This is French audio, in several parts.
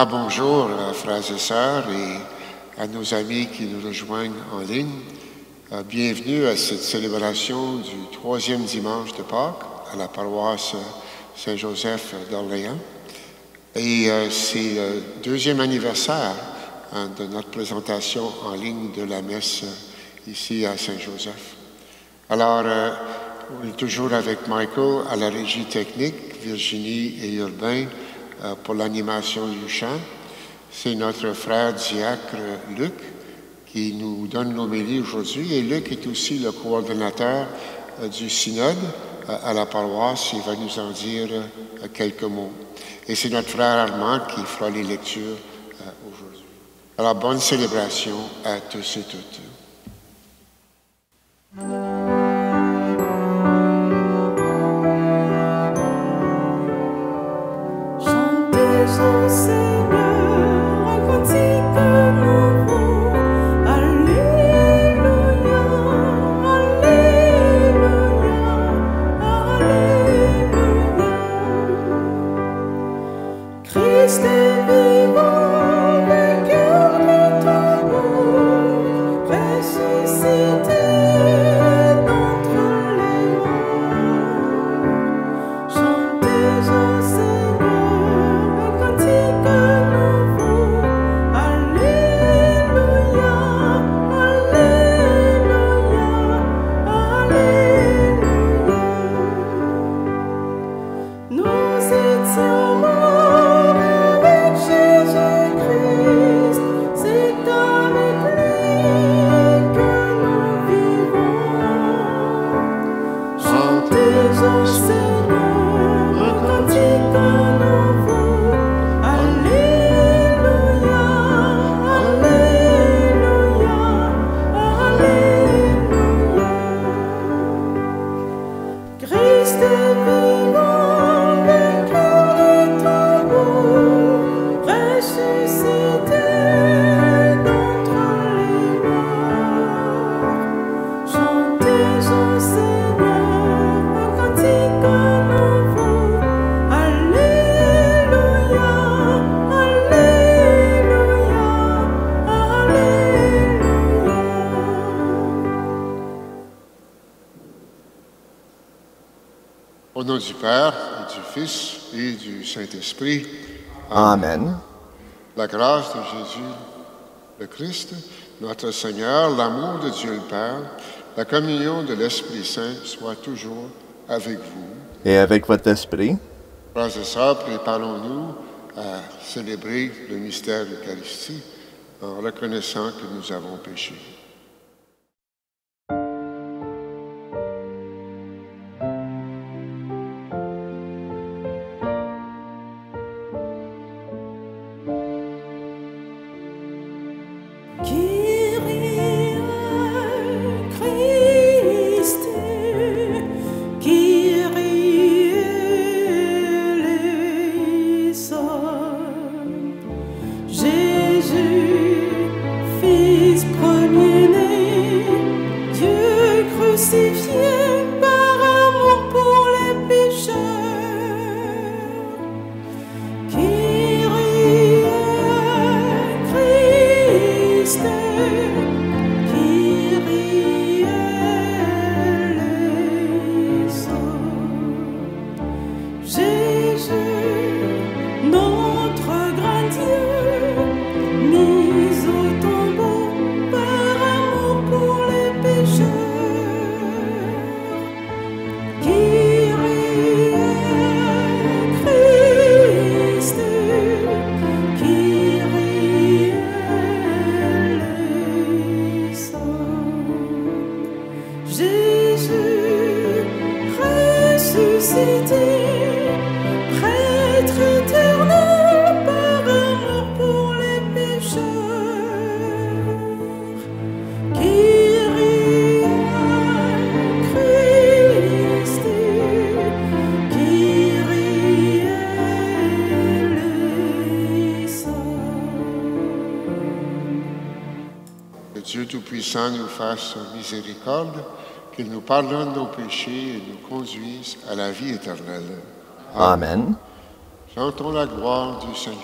Bonjour, frères et sœurs, et à nos amis qui nous rejoignent en ligne. Bienvenue à cette célébration du 3e dimanche de Pâques à la paroisse Saint-Joseph d'Orléans. Et c'est le 2e anniversaire de notre présentation en ligne de la messe ici à Saint-Joseph. Alors, on est toujours avec Michael à la régie technique, Virginie et Urbain pour l'animation du chant. C'est notre frère diacre Luc qui nous donne l'homélie aujourd'hui. Et Luc est aussi le coordonnateur du synode à la paroisse. Il va nous en dire quelques mots. Et c'est notre frère Armand qui fera les lectures aujourd'hui. Alors, bonne célébration à tous et toutes. Au nom du Père, et du Fils, et du Saint-Esprit. Amen. La grâce de Jésus, le Christ, notre Seigneur, l'amour de Dieu le Père, la communion de l'Esprit Saint soit toujours avec vous. Et avec votre esprit. Frères et sœurs, préparons-nous à célébrer le mystère de l'Eucharistie en reconnaissant que nous avons péché. Dieu Tout-Puissant nous fasse miséricorde, qu'il nous pardonne nos péchés et nous conduise à la vie éternelle. Amen. Chantons la gloire du Seigneur.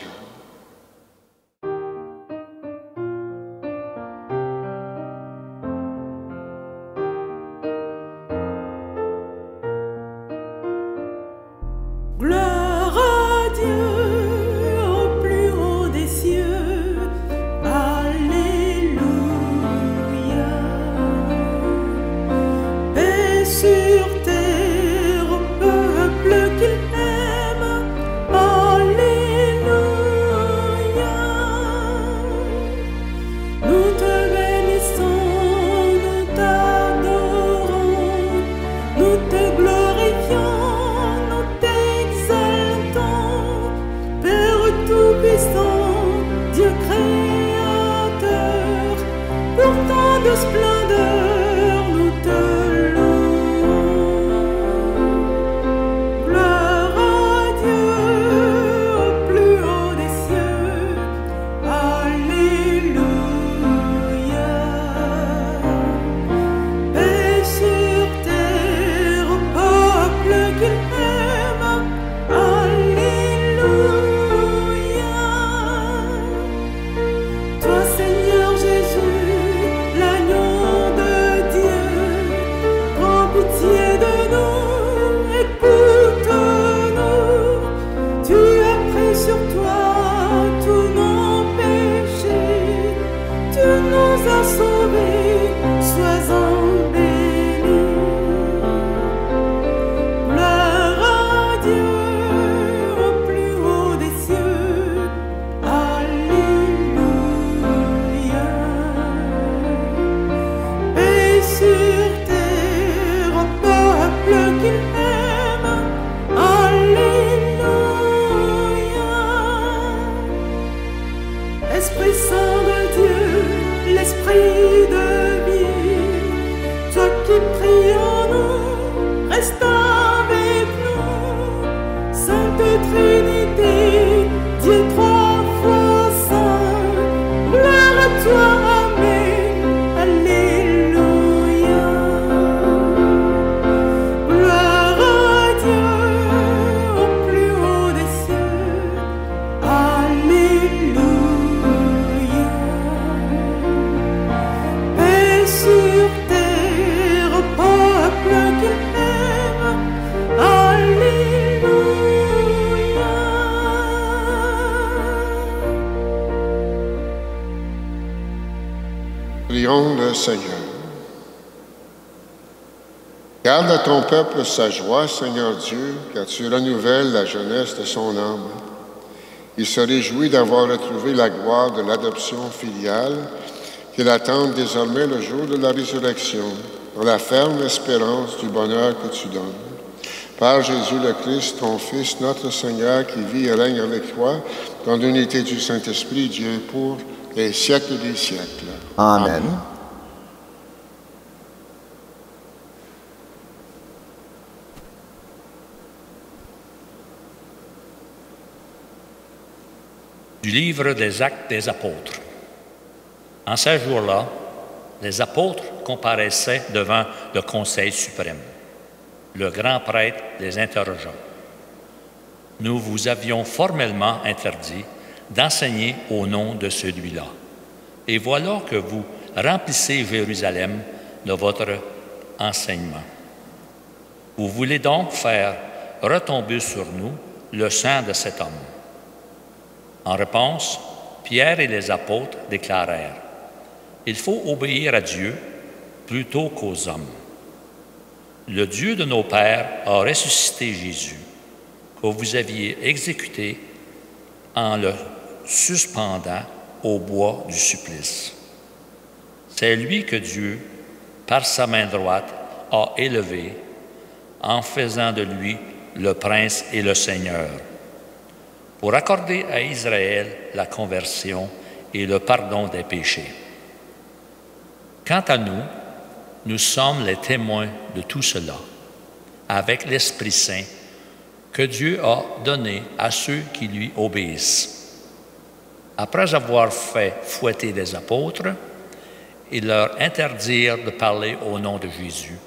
Gloire à Dieu au plus haut des cieux. Alléluia. Paix sur terre au peuple qu'il aime. Alléluia. Nous te bénissons, nous t'adorons, nous te glorifions, nous t'exaltons. Père tout-puissant, Dieu créateur, pour tant de splendeur, nous te louons. Gloire à Dieu au plus haut des cieux. Alléluia. Paix sur terre au peuple qu'il aime. Alléluia. Toi, Seigneur Jésus, l'agneau de Dieu, prends pitié de nous, écoute-nous. Tu as pris sur toi tous nos péchés, tu nous as sauvés, sois-en béni. Gloire à Dieu au plus haut des cieux. Alléluia. Paix sur terre au peuple qu'il aime. Alléluia. Esprit Saint de Dieu, l'Esprit de vie, toi qui pries en nous, reste avec nous. Sainte Trinité, Dieu trois fois saint, gloire à toi, Amen. Alléluia. Gloire à Dieu au plus haut des cieux. Alléluia. Paix sur terre au peuple qu'il aime. Alléluia. Prions le Seigneur. Garde à ton peuple sa joie, Seigneur Dieu, car tu renouvelles la jeunesse de son âme. Il se réjouit d'avoir retrouvé la gloire de l'adoption filiale, qu'il attend désormais le jour de la résurrection, dans la ferme espérance du bonheur que tu donnes. Par Jésus le Christ, ton Fils, notre Seigneur, qui vit et règne avec toi, dans l'unité du Saint-Esprit, Dieu, pour les siècles des siècles. Amen. Du livre des Actes des Apôtres. En ces jours-là, les apôtres comparaissaient devant le Conseil suprême. Le grand prêtre les interrogea. « Nous vous avions formellement interdit d'enseigner au nom de celui-là. Et voilà que vous remplissez Jérusalem de votre enseignement. Vous voulez donc faire retomber sur nous le sang de cet homme. » En réponse, Pierre et les apôtres déclarèrent « Il faut obéir à Dieu plutôt qu'aux hommes. Le Dieu de nos pères a ressuscité Jésus, que vous aviez exécuté en le suspendant au bois du supplice. C'est lui que Dieu, par sa main droite, a élevé en faisant de lui le prince et le Seigneur, pour accorder à Israël la conversion et le pardon des péchés. Quant à nous, nous sommes les témoins de tout cela, avec l'Esprit Saint que Dieu a donné à ceux qui lui obéissent. Après avoir fait fouetter les apôtres, ils leur interdirent de parler au nom de Jésus,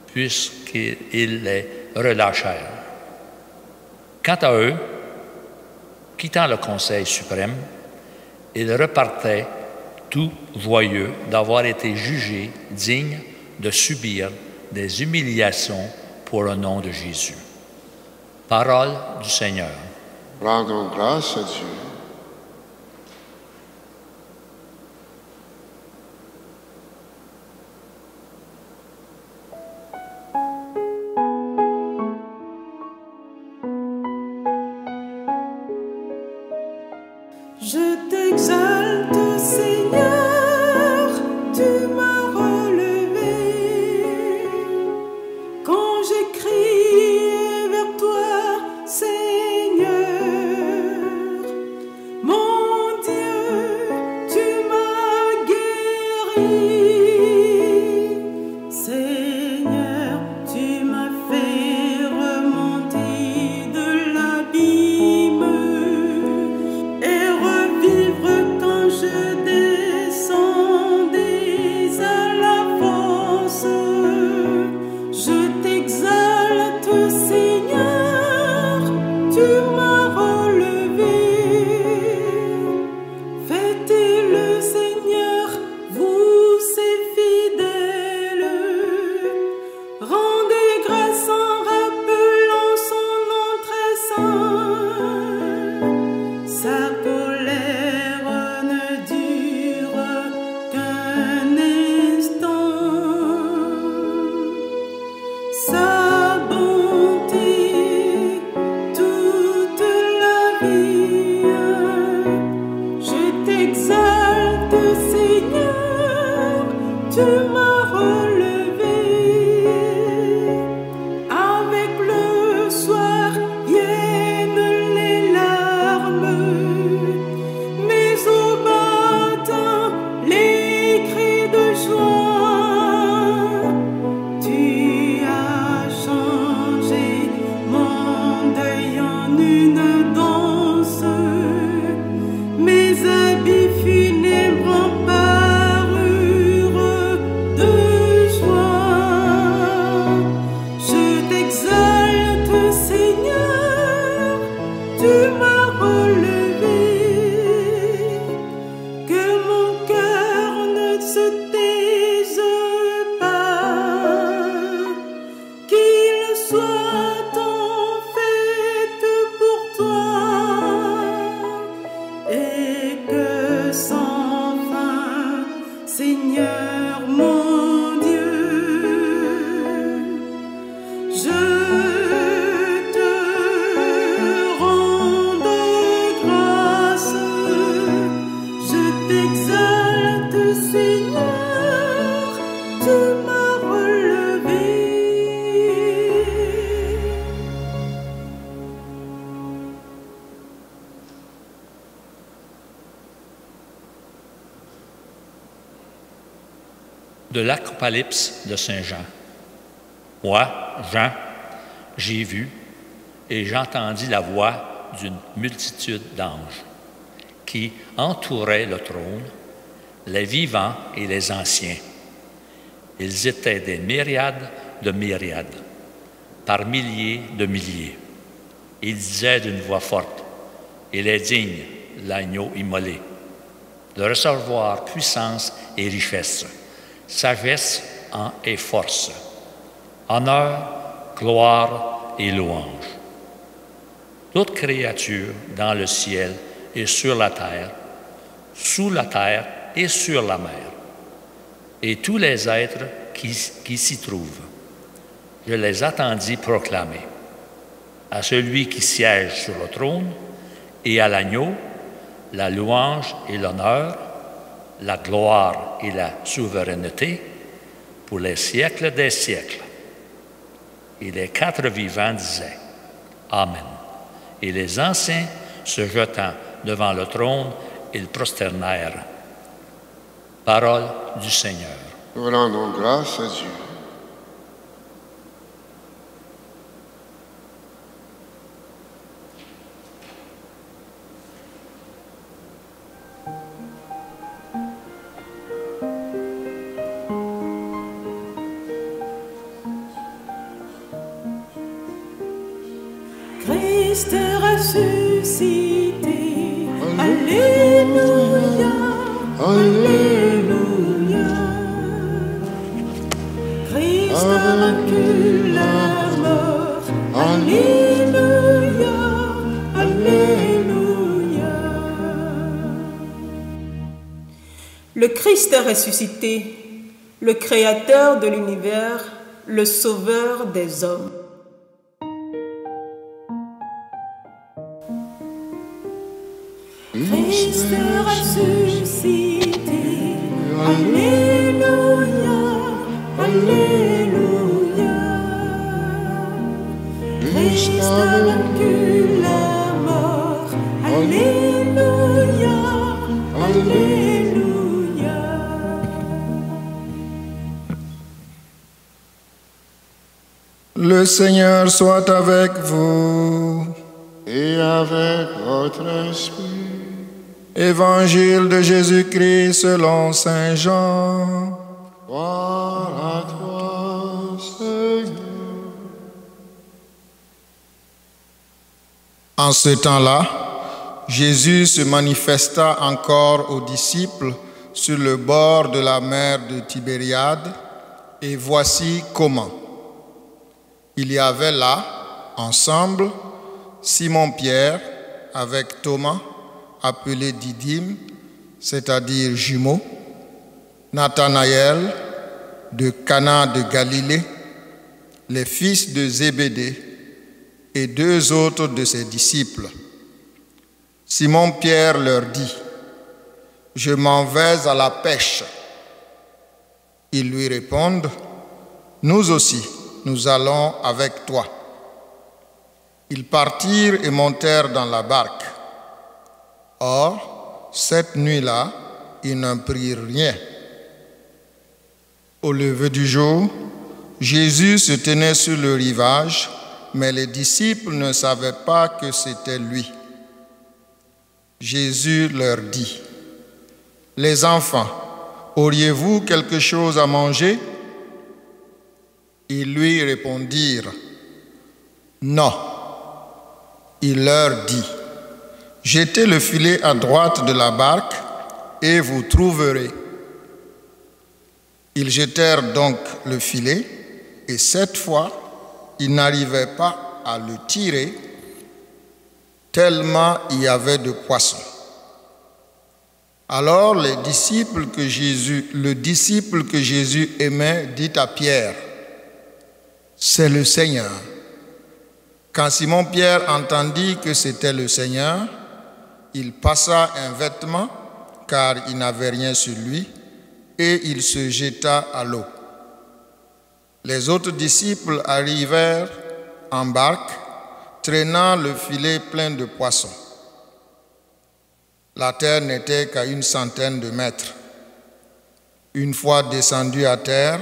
puisqu'ils les relâchèrent. Quant à eux, quittant le Conseil suprême, ils repartaient tout joyeux d'avoir été jugés dignes de subir des humiliations pour le nom de Jésus. Parole du Seigneur. Rendons grâce à Dieu. Je t'exalte, Seigneur, tu m'as relevé. Quand j'ai crié vers toi, Seigneur, mon Dieu, tu m'as guéri. Seigneur, tu m'as fait remonter de l'abîme et revivre quand je descendais à la fosse. Je t'exalte, Seigneur, tu m'as relevé. Fêtez le Seigneur, vous ses fidèles. Rendez grâce en rappelant son nom très saint. Sa colère ne dure qu'un instant. Sa bonté toute la vie. Je t'exalte, Seigneur, tu m'as relevé. Avec le soir viennent les larmes, mais au matin les cris de joie. Tu as changé mon deuil en une danse, mes habits funèbres en parure de joie. Je t'exalte, Seigneur, tu m'as relevé. Que mon cœur ne se taise pas, qu'il soit en fête pour toi, et que sans fin, Seigneur mon Dieu, je te rende grâce. Je t'exalte, Seigneur, tu m'as relevé. De l'Apocalypse de Saint Jean. Moi, Jean, j'ai vu et j'entendis la voix d'une multitude d'anges qui entouraient le trône, les vivants et les anciens. Ils étaient des myriades de myriades, par milliers de milliers. Ils disaient d'une voix forte, « Il est digne, l'agneau immolé, de recevoir puissance et richesse, sagesse et force, honneur, gloire et louange. » Toute créature dans le ciel et sur la terre, sous la terre et sur la mer, et tous les êtres qui s'y trouvent, je les attendis proclamer à celui qui siège sur le trône et à l'agneau la louange et l'honneur, la gloire et la souveraineté pour les siècles des siècles. Et les quatre vivants disaient « Amen ». Et les anciens, se jetant devant le trône, ils prosternèrent. Parole du Seigneur. Nous rendons grâce à Dieu. Christ est ressuscité. Alléluia. Alléluia. Christ a vaincu la mort. Alléluia. le Christ ressuscité, le Créateur de l'univers, le Sauveur des hommes. Christ ressuscité, Alléluia, Alléluia. Christ a vaincu la mort, Alléluia, Alléluia. Le Seigneur soit avec vous. Et avec votre esprit. Évangile de Jésus-Christ selon saint Jean. Gloire à toi, Seigneur. En ce temps-là, Jésus se manifesta encore aux disciples sur le bord de la mer de Tibériade, et voici comment. Il y avait là, ensemble, Simon-Pierre avec Thomas, appelé Didyme, c'est-à-dire jumeaux, Nathanaël de Cana de Galilée, les fils de Zébédée et deux autres de ses disciples. Simon-Pierre leur dit, « Je m'en vais à la pêche. » Ils lui répondent, « Nous aussi, nous allons avec toi. » Ils partirent et montèrent dans la barque. Or, cette nuit-là, ils n'en prirent rien. Au lever du jour, Jésus se tenait sur le rivage, mais les disciples ne savaient pas que c'était lui. Jésus leur dit, « Les enfants, auriez-vous quelque chose à manger ?» Ils lui répondirent, « Non. » Il leur dit, « Jetez le filet à droite de la barque et vous trouverez. » Ils jetèrent donc le filet et cette fois, ils n'arrivaient pas à le tirer tellement il y avait de poissons. Alors le disciple que Jésus aimait dit à Pierre, « C'est le Seigneur. » Quand Simon-Pierre entendit que c'était le Seigneur, il passa un vêtement, car il n'avait rien sur lui, et il se jeta à l'eau. Les autres disciples arrivèrent en barque, traînant le filet plein de poissons. La terre n'était qu'à 100 de mètres. Une fois descendus à terre,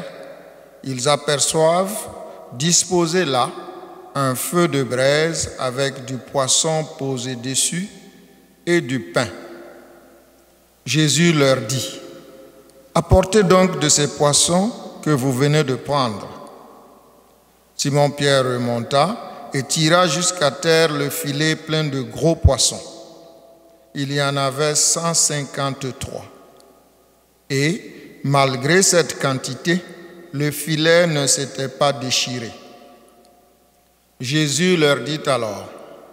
ils aperçoivent, disposé là, un feu de braise avec du poisson posé dessus et du pain. Jésus leur dit, « Apportez donc de ces poissons que vous venez de prendre. » Simon-Pierre remonta et tira jusqu'à terre le filet plein de gros poissons. Il y en avait 153. Et, malgré cette quantité, le filet ne s'était pas déchiré. Jésus leur dit alors,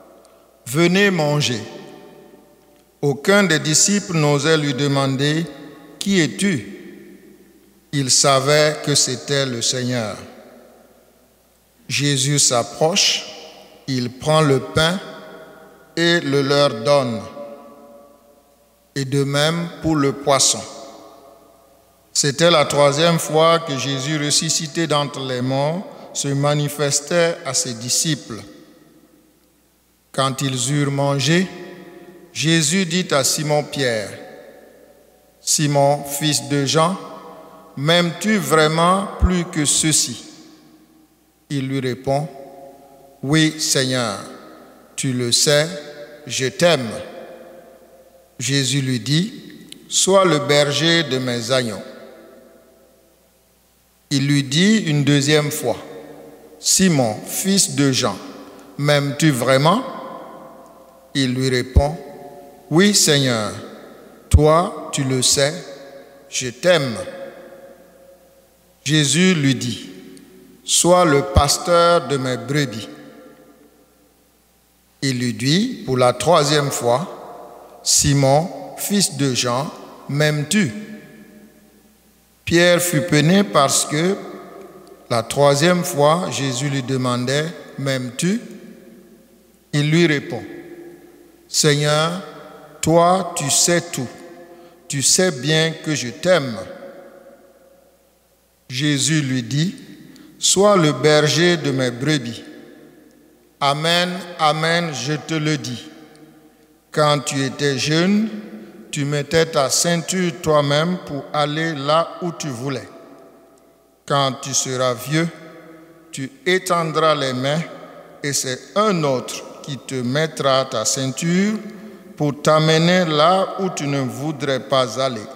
« Venez manger. » Aucun des disciples n'osait lui demander, « Qui es-tu » Il savait que c'était le Seigneur. Jésus s'approche, il prend le pain et le leur donne. Et de même pour le poisson. C'était la 3e fois que Jésus, ressuscité d'entre les morts, se manifestait à ses disciples. Quand ils eurent mangé, Jésus dit à Simon-Pierre, « Simon, fils de Jean, m'aimes-tu vraiment plus que ceux-ci » Il lui répond, « Oui, Seigneur, tu le sais, je t'aime. » Jésus lui dit, « Sois le berger de mes agneaux. » Il lui dit une 2e fois, « Simon, fils de Jean, m'aimes-tu vraiment » Il lui répond, « Oui, Seigneur, toi, tu le sais, je t'aime. » Jésus lui dit, « Sois le pasteur de mes brebis. » Il lui dit pour la 3e fois, « Simon, fils de Jean, m'aimes-tu » Pierre fut peiné parce que, la troisième fois, Jésus lui demandait, « M'aimes-tu » Il lui répond, « Seigneur, toi, tu sais tout. Tu sais bien que je t'aime. » Jésus lui dit, « Sois le berger de mes brebis. Amen, amen, je te le dis. Quand tu étais jeune, tu mettais ta ceinture toi-même pour aller là où tu voulais. Quand tu seras vieux, tu étendras les mains et c'est un autre qui te mettra ta ceinture pour t'amener là où tu ne voudrais pas aller. »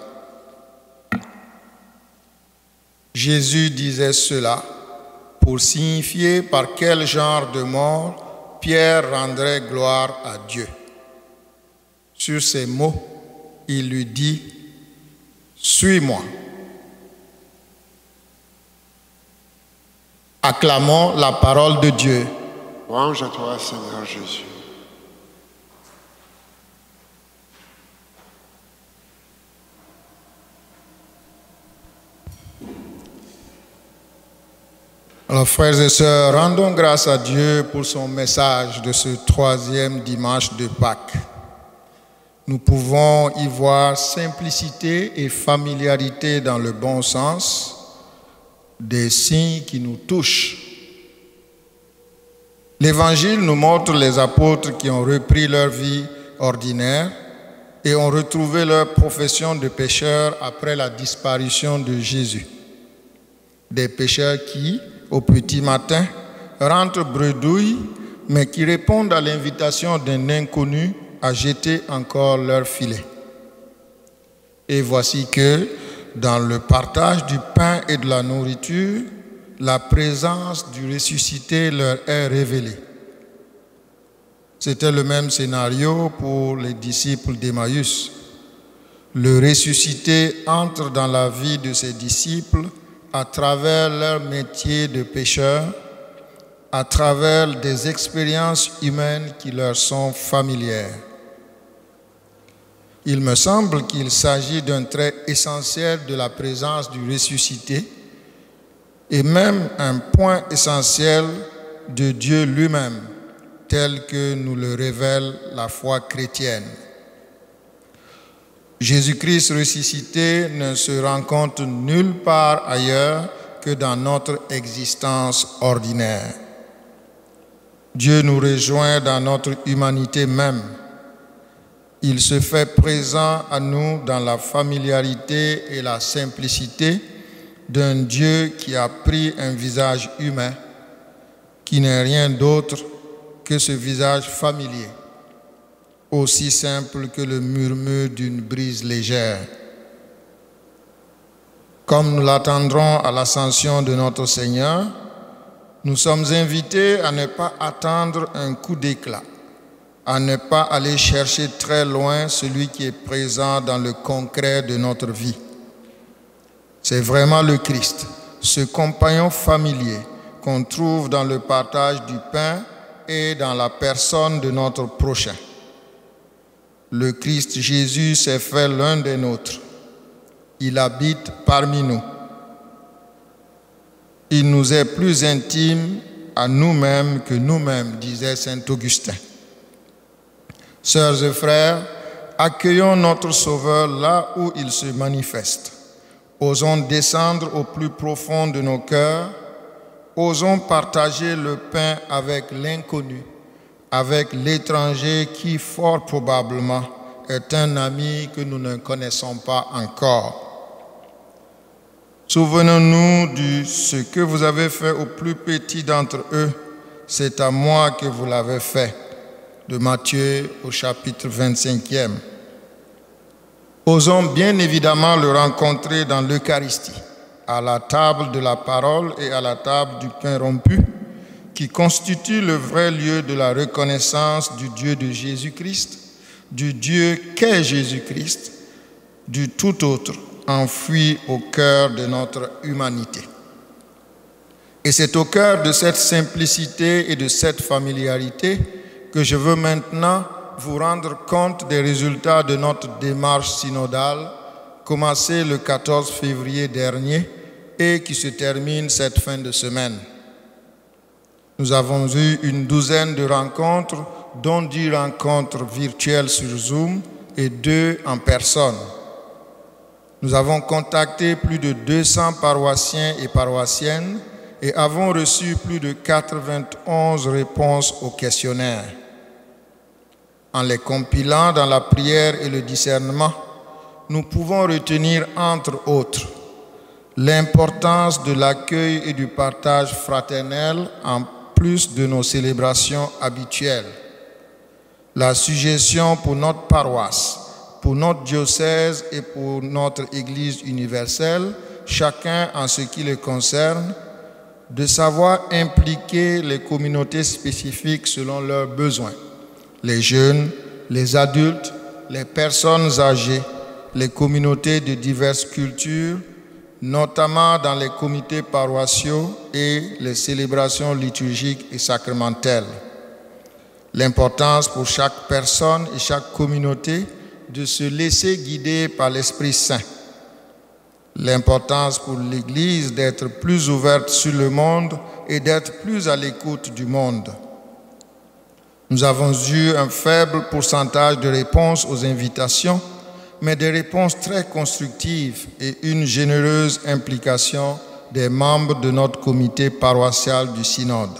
Jésus disait cela pour signifier par quel genre de mort Pierre rendrait gloire à Dieu. Sur ces mots, il lui dit, « Suis-moi. » Acclamons la parole de Dieu. Louange à toi, Seigneur Jésus. Alors, frères et sœurs, rendons grâce à Dieu pour son message de ce troisième dimanche de Pâques. Nous pouvons y voir simplicité et familiarité dans le bon sens, des signes qui nous touchent. L'Évangile nous montre les apôtres qui ont repris leur vie ordinaire et ont retrouvé leur profession de pécheurs après la disparition de Jésus. Des pécheurs qui, au petit matin, rentrent bredouilles, mais qui répondent à l'invitation d'un inconnu à jeter encore leur filet. Et voici que, dans le partage du pain et de la nourriture, la présence du ressuscité leur est révélée. C'était le même scénario pour les disciples d'Emmaüs. Le ressuscité entre dans la vie de ses disciples à travers leur métier de pécheurs, à travers des expériences humaines qui leur sont familières. Il me semble qu'il s'agit d'un trait essentiel de la présence du ressuscité et même un point essentiel de Dieu lui-même, tel que nous le révèle la foi chrétienne. Jésus-Christ ressuscité ne se rencontre nulle part ailleurs que dans notre existence ordinaire. Dieu nous rejoint dans notre humanité même. Il se fait présent à nous dans la familiarité et la simplicité d'un Dieu qui a pris un visage humain, qui n'est rien d'autre que ce visage familier, aussi simple que le murmure d'une brise légère. Comme nous l'attendrons à l'ascension de notre Seigneur, nous sommes invités à ne pas attendre un coup d'éclat, à ne pas aller chercher très loin celui qui est présent dans le concret de notre vie. C'est vraiment le Christ, ce compagnon familier qu'on trouve dans le partage du pain et dans la personne de notre prochain. Le Christ Jésus s'est fait l'un des nôtres. Il habite parmi nous. Il nous est plus intime à nous-mêmes que nous-mêmes, disait saint Augustin. Sœurs et frères, accueillons notre Sauveur là où il se manifeste. Osons descendre au plus profond de nos cœurs. Osons partager le pain avec l'inconnu, avec l'étranger qui, fort probablement, est un ami que nous ne connaissons pas encore. Souvenons-nous de ce que vous avez fait au plus petit d'entre eux, c'est à moi que vous l'avez fait. De Matthieu au chapitre 25e. Osons bien évidemment le rencontrer dans l'Eucharistie, à la table de la parole et à la table du pain rompu, qui constitue le vrai lieu de la reconnaissance du Dieu de Jésus-Christ, du Dieu qu'est Jésus-Christ, du tout autre enfoui au cœur de notre humanité. Et c'est au cœur de cette simplicité et de cette familiarité que je veux maintenant vous rendre compte des résultats de notre démarche synodale commencé le 14 février dernier et qui se termine cette fin de semaine. Nous avons eu une douzaine de rencontres, dont 10 rencontres virtuelles sur Zoom et 2 en personne. Nous avons contacté plus de 200 paroissiens et paroissiennes et avons reçu plus de 91 réponses au questionnaire. En les compilant dans la prière et le discernement, nous pouvons retenir entre autres l'importance de l'accueil et du partage fraternel en plus de nos célébrations habituelles, la suggestion pour notre paroisse, pour notre diocèse et pour notre Église universelle, chacun en ce qui le concerne, de savoir impliquer les communautés spécifiques selon leurs besoins, les jeunes, les adultes, les personnes âgées, les communautés de diverses cultures, notamment dans les comités paroissiaux et les célébrations liturgiques et sacramentelles. L'importance pour chaque personne et chaque communauté de se laisser guider par l'Esprit Saint. L'importance pour l'Église d'être plus ouverte sur le monde et d'être plus à l'écoute du monde. Nous avons eu un faible pourcentage de réponses aux invitations, mais des réponses très constructives et une généreuse implication des membres de notre comité paroissial du synode.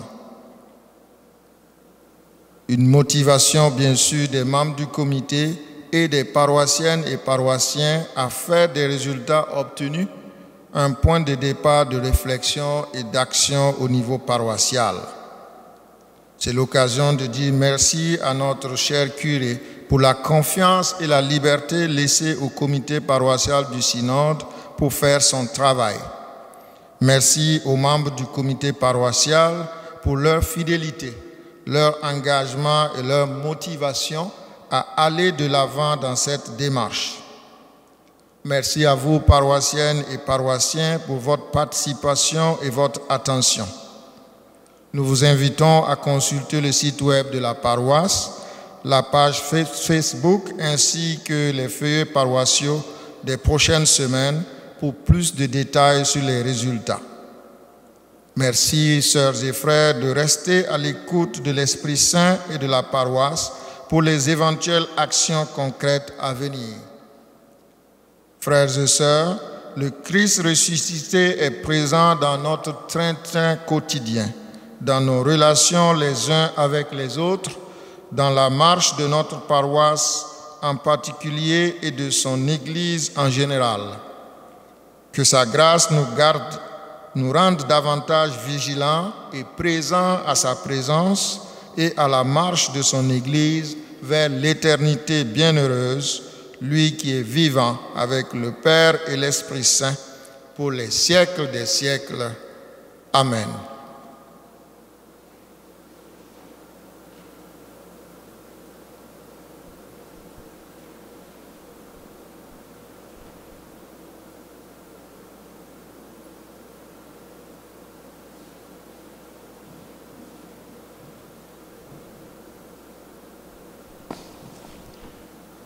Une motivation, bien sûr, des membres du comité et des paroissiennes et paroissiens à faire des résultats obtenus un point de départ de réflexion et d'action au niveau paroissial. C'est l'occasion de dire merci à notre cher curé pour la confiance et la liberté laissées au comité paroissial du synode pour faire son travail. Merci aux membres du comité paroissial pour leur fidélité, leur engagement et leur motivation à aller de l'avant dans cette démarche. Merci à vous, paroissiennes et paroissiens, pour votre participation et votre attention. Nous vous invitons à consulter le site web de la paroisse, la page Facebook ainsi que les feuillets paroissiaux des prochaines semaines pour plus de détails sur les résultats. Merci, sœurs et frères, de rester à l'écoute de l'Esprit Saint et de la paroisse pour les éventuelles actions concrètes à venir. Frères et sœurs, le Christ ressuscité est présent dans notre train-train quotidien, dans nos relations les uns avec les autres, dans la marche de notre paroisse en particulier et de son Église en général. Que sa grâce nous rende davantage vigilants et présents à sa présence et à la marche de son Église vers l'éternité bienheureuse, lui qui est vivant avec le Père et l'Esprit Saint pour les siècles des siècles. Amen.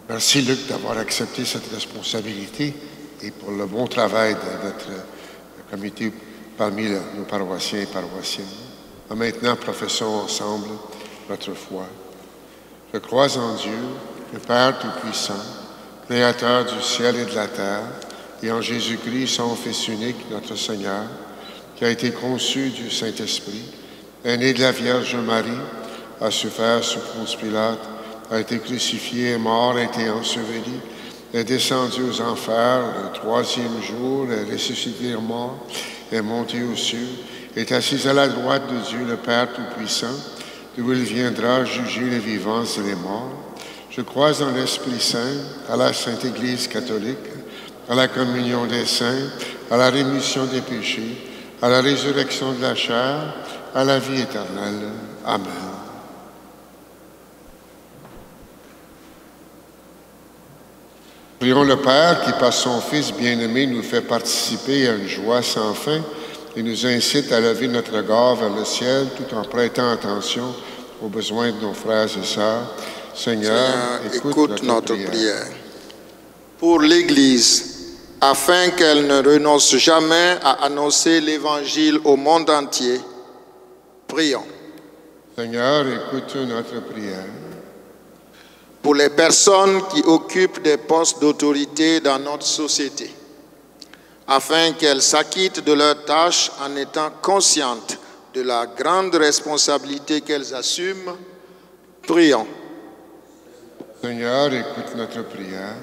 Merci Luc d'avoir accepté cette responsabilité et pour le bon travail de notre comité parmi nos paroissiens et paroissiennes. Maintenant, professons ensemble notre foi. Je crois en Dieu, le Père Tout-Puissant, Créateur du ciel et de la terre, et en Jésus-Christ, son Fils unique, notre Seigneur, qui a été conçu du Saint-Esprit, est né de la Vierge Marie, a souffert sous Ponce Pilate, a été crucifié, est mort, a été enseveli, est descendu aux enfers, le 3e jour, est ressuscité des morts, est monté aux cieux, est assis à la droite de Dieu, le Père Tout-Puissant, d'où il viendra juger les vivants et les morts. Je crois en l'Esprit Saint, à la Sainte Église catholique, à la communion des saints, à la rémission des péchés, à la résurrection de la chair, à la vie éternelle. Amen. Prions le Père qui, par son Fils bien-aimé, nous fait participer à une joie sans fin et nous incite à lever notre regard vers le ciel tout en prêtant attention aux besoins de nos frères et sœurs. Seigneur, écoute notre prière. Pour l'Église, afin qu'elle ne renonce jamais à annoncer l'Évangile au monde entier. Prions. Seigneur, écoute notre prière. Pour les personnes qui occupent des postes d'autorité dans notre société, afin qu'elles s'acquittent de leurs tâches en étant conscientes de la grande responsabilité qu'elles assument, prions. Seigneur, écoute notre prière.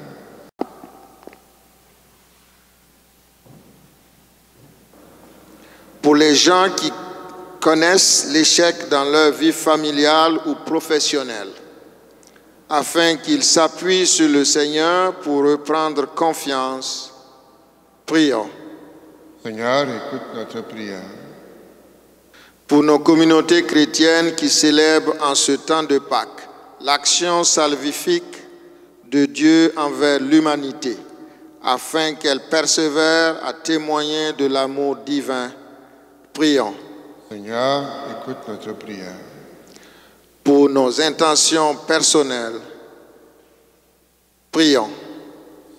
Pour les gens qui connaissent l'échec dans leur vie familiale ou professionnelle, afin qu'ils s'appuient sur le Seigneur pour reprendre confiance, prions. Seigneur, écoute notre prière. Pour nos communautés chrétiennes qui célèbrent en ce temps de Pâques l'action salvifique de Dieu envers l'humanité, afin qu'elles persévèrent à témoigner de l'amour divin, prions. Seigneur, écoute notre prière. Pour nos intentions personnelles, prions.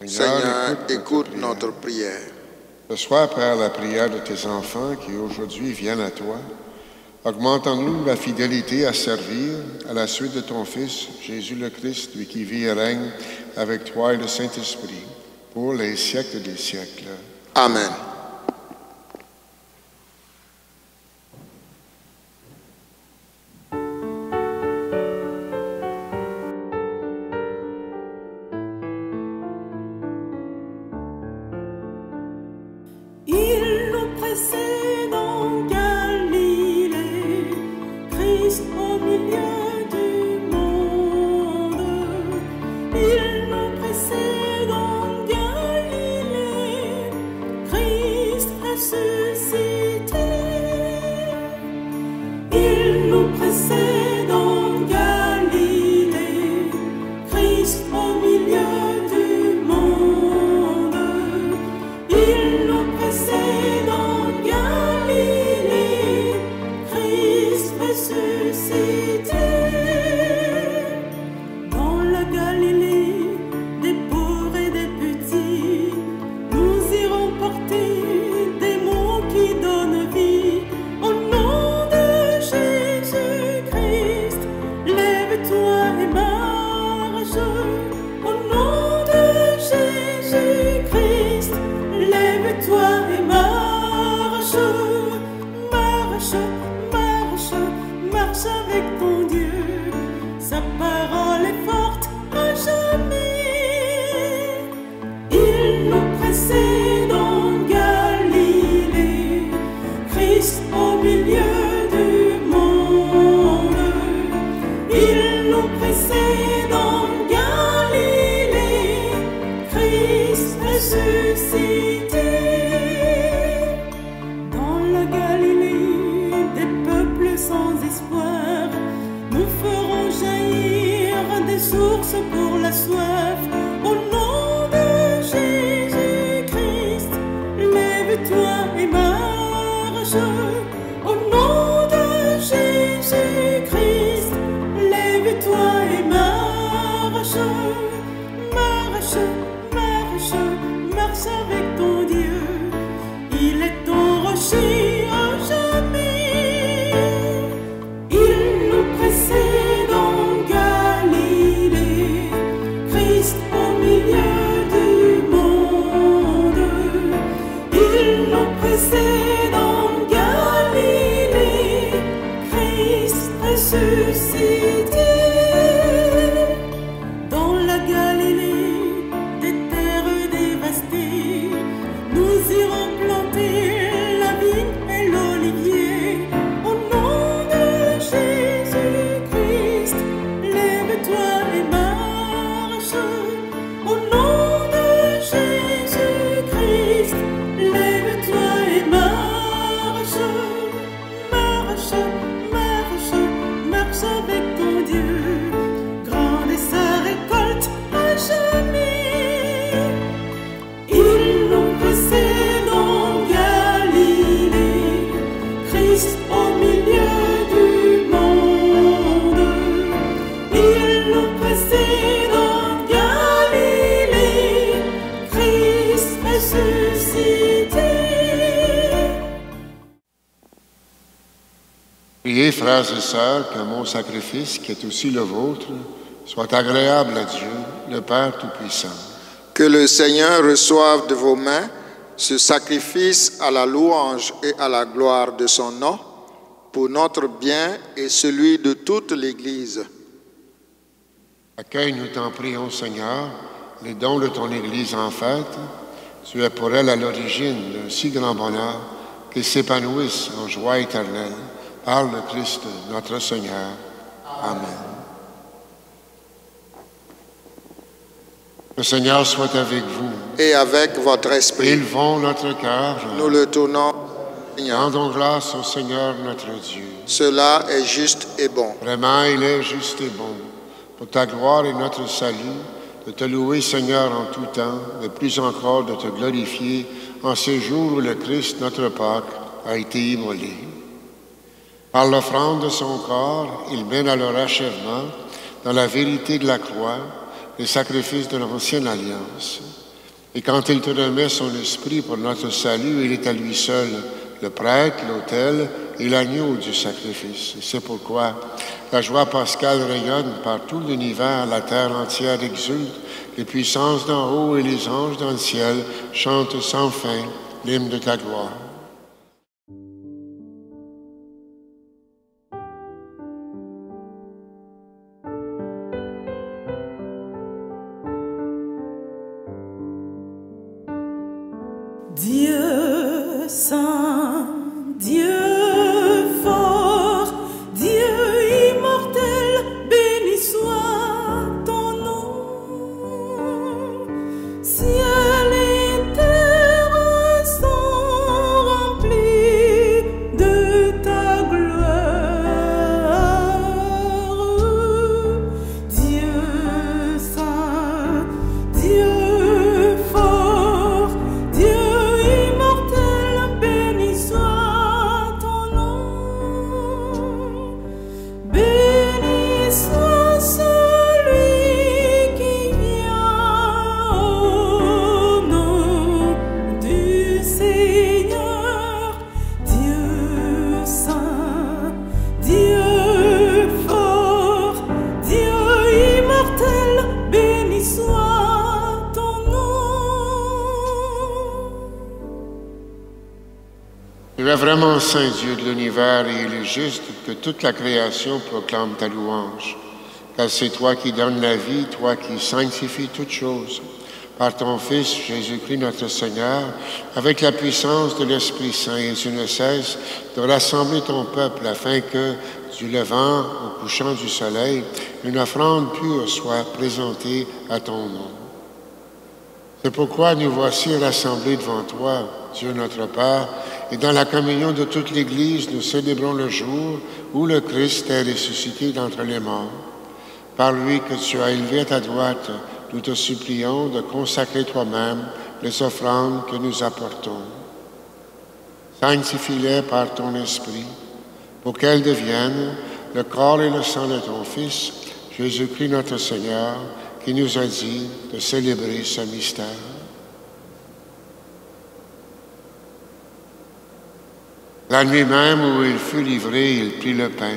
Seigneur, écoute notre prière. Ce soir, Père, la prière de tes enfants qui aujourd'hui viennent à toi, augmente en nous la fidélité à servir à la suite de ton Fils, Jésus le Christ, lui qui vit et règne avec toi et le Saint-Esprit, pour les siècles des siècles. Amen. frères et sœurs, que mon sacrifice, qui est aussi le vôtre, soit agréable à Dieu, le Père Tout-Puissant. Que le Seigneur reçoive de vos mains ce sacrifice à la louange et à la gloire de son nom, pour notre bien et celui de toute l'Église. Accueille, nous t'en prions, Seigneur, les dons de ton Église en fête. Tu es pour elle à l'origine d'un si grand bonheur qu'ils s'épanouissent en joie éternelle par le Christ, notre Seigneur. Amen. Le Seigneur soit avec vous. Et avec votre esprit, Élevons notre cœur. nous le tournons, Seigneur. Rendons grâce au Seigneur notre Dieu. Cela est juste et bon. Vraiment, il est juste et bon, pour ta gloire et notre salut, de te louer, Seigneur, en tout temps, de plus encore de te glorifier en ce jour où le Christ, notre Pâque, a été immolé. Par l'offrande de son corps, il mène à leur achèvement, dans la vérité de la croix, les sacrifices de l'ancienne alliance. Et quand il te remet son esprit pour notre salut, il est à lui seul le prêtre, l'autel et l'agneau du sacrifice. Et c'est pourquoi la joie pascale rayonne par tout l'univers, la terre entière exulte, les puissances d'en haut et les anges dans le ciel chantent sans fin l'hymne de ta gloire. Dieu saint, Dieu fort, Dieu immortel, béni soit ton nom. Ciel et terre sont remplis de ta gloire. Dieu saint, Dieu fort, Dieu béni soit ton nom, béni soit celui qui vient au nom du Seigneur. Dieu saint, Dieu fort, Dieu immortel, béni soit ton nom. Tu es vraiment saint Dieu de l'univers et il est juste que toute la création proclame ta louange. Car c'est toi qui donnes la vie, toi qui sanctifies toutes choses. Par ton Fils, Jésus-Christ notre Seigneur, avec la puissance de l'Esprit Saint, et tu ne cesses de rassembler ton peuple afin que, du levant au couchant du soleil, une offrande pure soit présentée à ton nom. C'est pourquoi nous voici rassemblés devant toi, Dieu notre Père, et dans la communion de toute l'Église, nous célébrons le jour où le Christ est ressuscité d'entre les morts. Par lui que tu as élevé à ta droite, nous te supplions de consacrer toi-même les offrandes que nous apportons. Sanctifie-les par ton Esprit, pour qu'elles deviennent le corps et le sang de ton Fils, Jésus-Christ notre Seigneur, qui nous a dit de célébrer ce mystère. La nuit même où il fut livré, il prit le pain.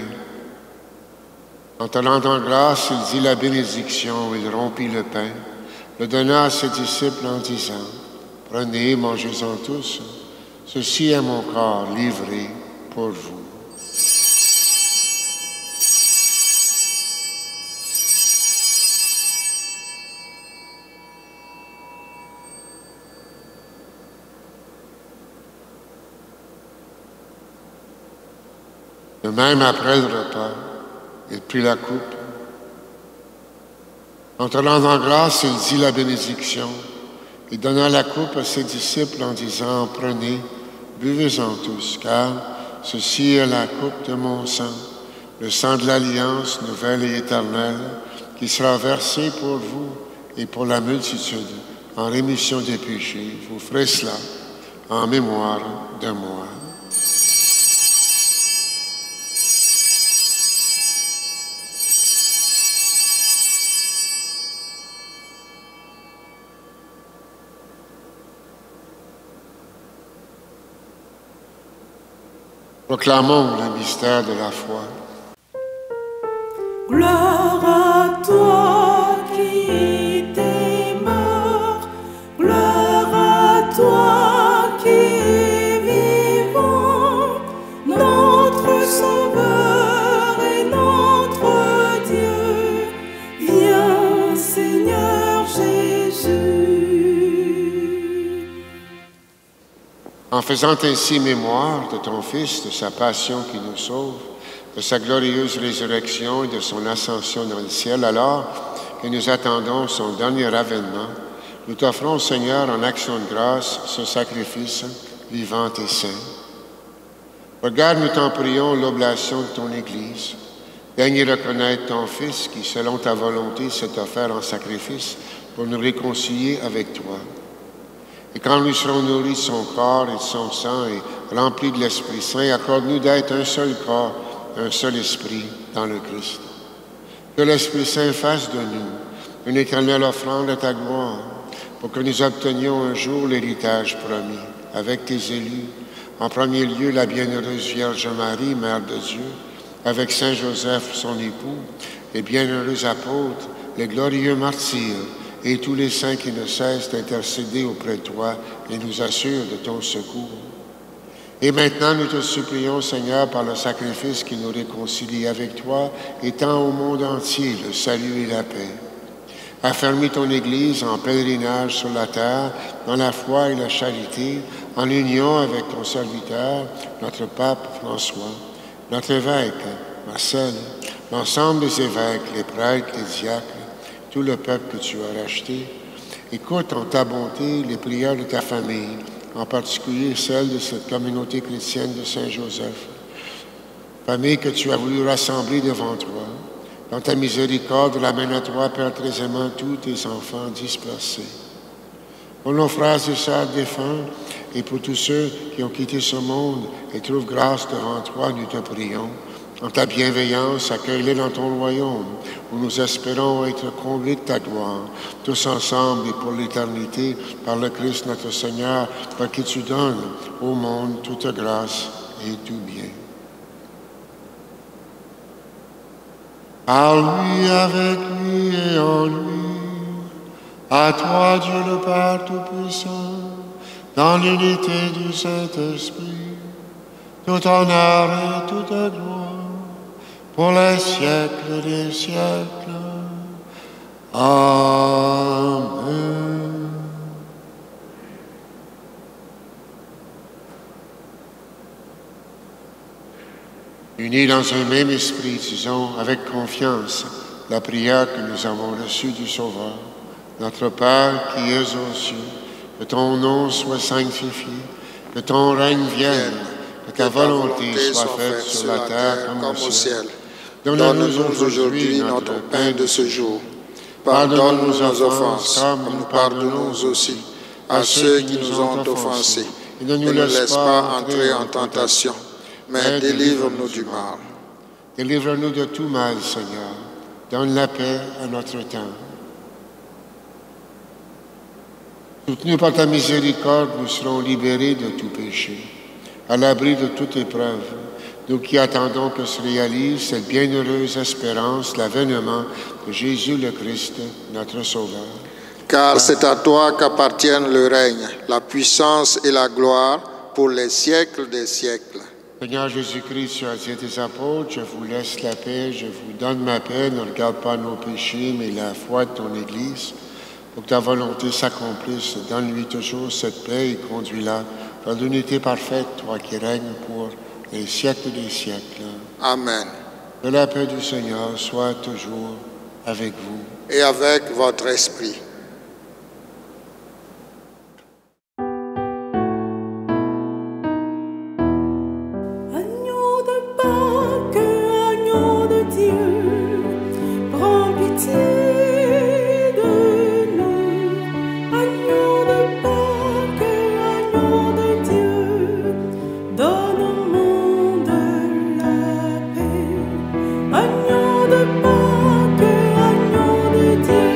En te rendant grâce, il dit la bénédiction, il rompit le pain, le donna à ses disciples en disant, « Prenez, mangez-en tous, ceci est mon corps livré pour vous. » De même, après le repas, il prit la coupe. En te rendant grâce, il dit la bénédiction. Il donna la coupe à ses disciples en disant, « Prenez, buvez-en tous, car ceci est la coupe de mon sang, le sang de l'alliance nouvelle et éternelle, qui sera versé pour vous et pour la multitude en rémission des péchés. Vous ferez cela en mémoire de moi. » Proclamons le mystère de la foi. Gloire à toi qui t'es mort, gloire à toi qui es vivant, notre Sauveur et notre Dieu. Viens, Seigneur Jésus. En faisant ainsi mémoire de ton Fils, de sa passion qui nous sauve, de sa glorieuse résurrection et de son ascension dans le ciel, alors que nous attendons son dernier avènement, nous t'offrons, Seigneur, en action de grâce, ce sacrifice vivant et saint. Regarde, nous t'en prions, l'oblation de ton Église. Daigne reconnaître ton Fils qui, selon ta volonté, s'est offert en sacrifice pour nous réconcilier avec toi. Et quand nous serons nourris de son corps et de son sang et remplis de l'Esprit Saint, accorde-nous d'être un seul corps, un seul esprit dans le Christ. Que l'Esprit Saint fasse de nous une éternelle offrande à ta gloire, pour que nous obtenions un jour l'héritage promis, avec tes élus, en premier lieu la bienheureuse Vierge Marie, Mère de Dieu, avec Saint Joseph, son époux, les bienheureux apôtres, les glorieux martyrs, et tous les saints qui ne cessent d'intercéder auprès de toi et nous assurent de ton secours. Et maintenant, nous te supplions, Seigneur, par le sacrifice qui nous réconcilie avec toi, étends au monde entier le salut et la paix. Affermis ton Église en pèlerinage sur la terre, dans la foi et la charité, en union avec ton serviteur, notre pape François, notre évêque Marcel, l'ensemble des évêques, les prêtres, les diacres, tout le peuple que tu as racheté. Écoute en ta bonté les prières de ta famille, en particulier celle de cette communauté chrétienne de Saint-Joseph, famille que tu as voulu rassembler devant toi. Dans ta miséricorde, ramène à toi, Père très aimant, tous tes enfants dispersés. Pour nos frères et sœurs défunts, et pour tous ceux qui ont quitté ce monde et trouvent grâce devant toi, nous te prions. En ta bienveillance, accueille-les dans ton royaume, où nous espérons être comblés de ta gloire, tous ensemble et pour l'éternité, par le Christ notre Seigneur, par qui tu donnes au monde toute grâce et tout bien. Par lui, avec lui et en lui, à toi Dieu le Père Tout-Puissant, dans l'unité du Saint-Esprit, tout honneur et toute gloire, pour les siècles des siècles. Amen. Unis dans un même esprit, disons avec confiance la prière que nous avons reçue du Sauveur. Notre Père qui es aux cieux, que ton nom soit sanctifié, que ton règne vienne, que ta volonté soit faite sur la terre comme au ciel. Donne-nous aujourd'hui notre pain de ce jour. Pardonne nos offenses, comme nous pardonnons aussi à ceux qui nous ont offensés. Et ne nous laisse pas entrer en tentation, mais délivre-nous du mal. Délivre-nous de tout mal, Seigneur. Donne la paix à notre temps. Soutenus par ta miséricorde, nous serons libérés de tout péché, à l'abri de toute épreuve. Nous qui attendons que se réalise cette bienheureuse espérance, l'avènement de Jésus le Christ, notre Sauveur. Car c'est à toi qu'appartiennent le règne, la puissance et la gloire pour les siècles des siècles. Seigneur Jésus-Christ, tu as dit à tes apôtres, je vous laisse la paix, je vous donne ma paix, ne regarde pas nos péchés, mais la foi de ton Église. Pour que ta volonté s'accomplisse, donne-lui toujours cette paix et conduis-la dans l'unité parfaite, toi qui règnes pour les siècles des siècles. Amen. Que la paix du Seigneur soit toujours avec vous. Et avec votre esprit. Agneau de Pâques, agneau de Dieu, prends pitié de nous. Agneau de Pâques, agneau de Dieu, donne au monde la paix. Agneau de Pâques, agneau de Dieu,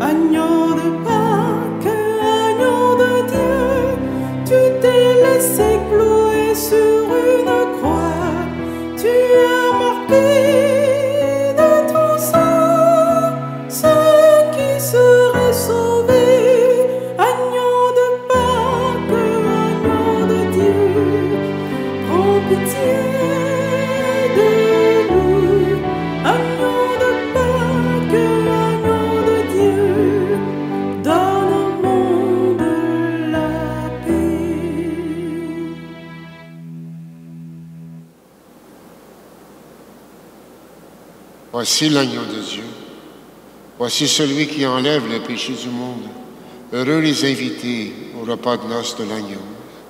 Agneau de Pâques, agneau de Dieu, tu t'es laissé clouer sur une croix. Tu as marqué de ton sang ceux qui seraient sauvés. Agneau de Pâques, agneau de Dieu, prends pitié de nous. Agneau de Pâques, agneau de Dieu, donne au monde la paix. Voici l'agneau de Dieu. Voici celui qui enlève le péché du monde. Heureux les invités au repas de noces de l'agneau.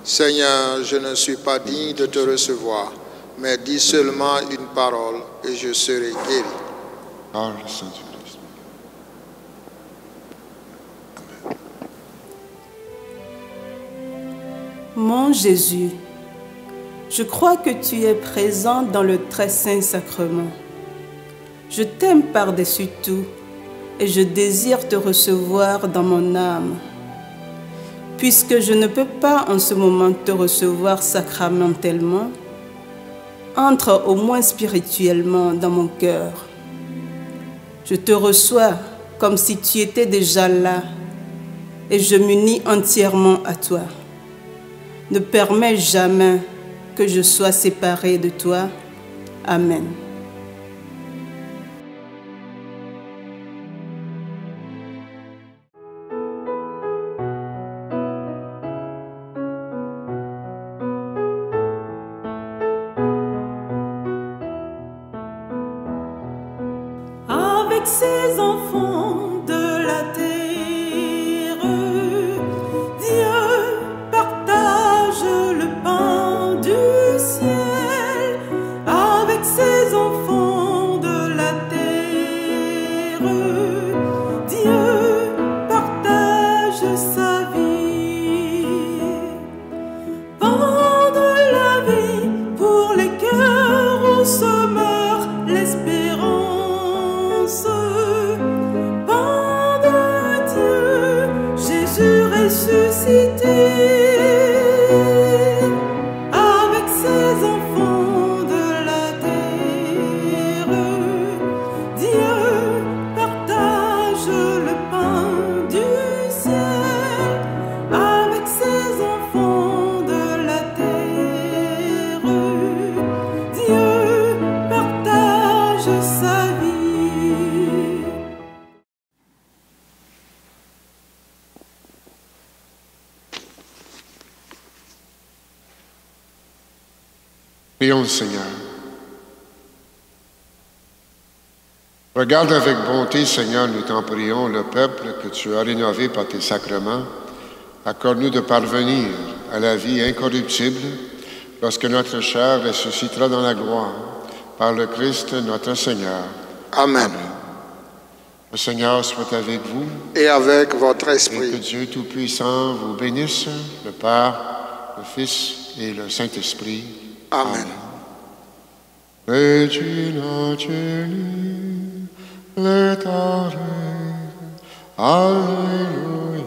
Seigneur, je ne suis pas digne de te recevoir, mais dis seulement une parole et je serai guéri. Par le sang du Christ. Mon Jésus, je crois que tu es présent dans le très saint sacrement. Je t'aime par-dessus tout et je désire te recevoir dans mon âme. Puisque je ne peux pas en ce moment te recevoir sacramentellement, entre au moins spirituellement dans mon cœur. Je te reçois comme si tu étais déjà là et je m'unis entièrement à toi. Ne permets jamais que je sois séparé de toi. Amen. Avec ses enfants de la terre, Dieu partage le pain du ciel. Avec ses enfants de la terre, Dieu partage sa vie. Pain de la vie pour les cœurs au semeur, l'espérance. Pain de Dieu, Jésus ressuscité. Avec ses enfants de la terre, Dieu partage le pain du ciel. Avec ses enfants de la terre, Dieu partage sa vie. Prions le Seigneur. Regarde avec bonté, Seigneur, nous t'en prions, le peuple que tu as rénové par tes sacrements. Accorde-nous de parvenir à la vie incorruptible lorsque notre chair ressuscitera dans la gloire. Par le Christ, notre Seigneur. Amen. Le Seigneur soit avec vous. Et avec votre Et que esprit. Dieu Tout-Puissant vous bénisse, le Père, le Fils et le Saint-Esprit. Amen. Regina Celi, letare, alleluia.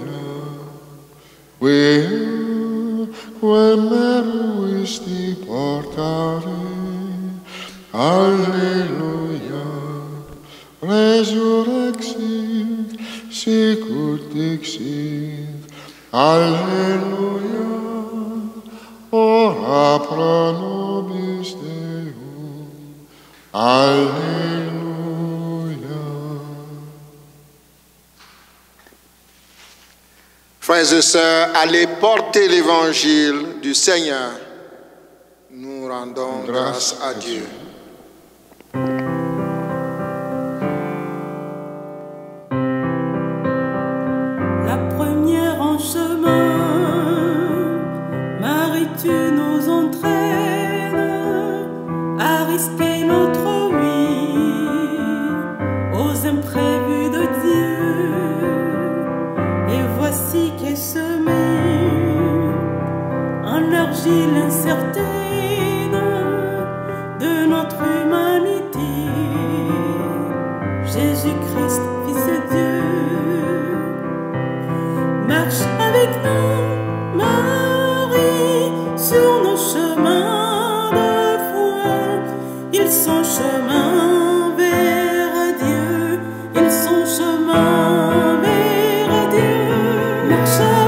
Quem meruisti portare, alleluia. Resurrexit, sicut dixit, alleluia. Ora pro nobis Deum. Alléluia. Frères et sœurs, allez porter l'évangile du Seigneur. Nous rendons grâce à Dieu. La première en chemin, Marie, tu nous entraînes à risquer notre vie aux imprévus de Dieu. Et voici qu'est semée en argile incertaine de nos marche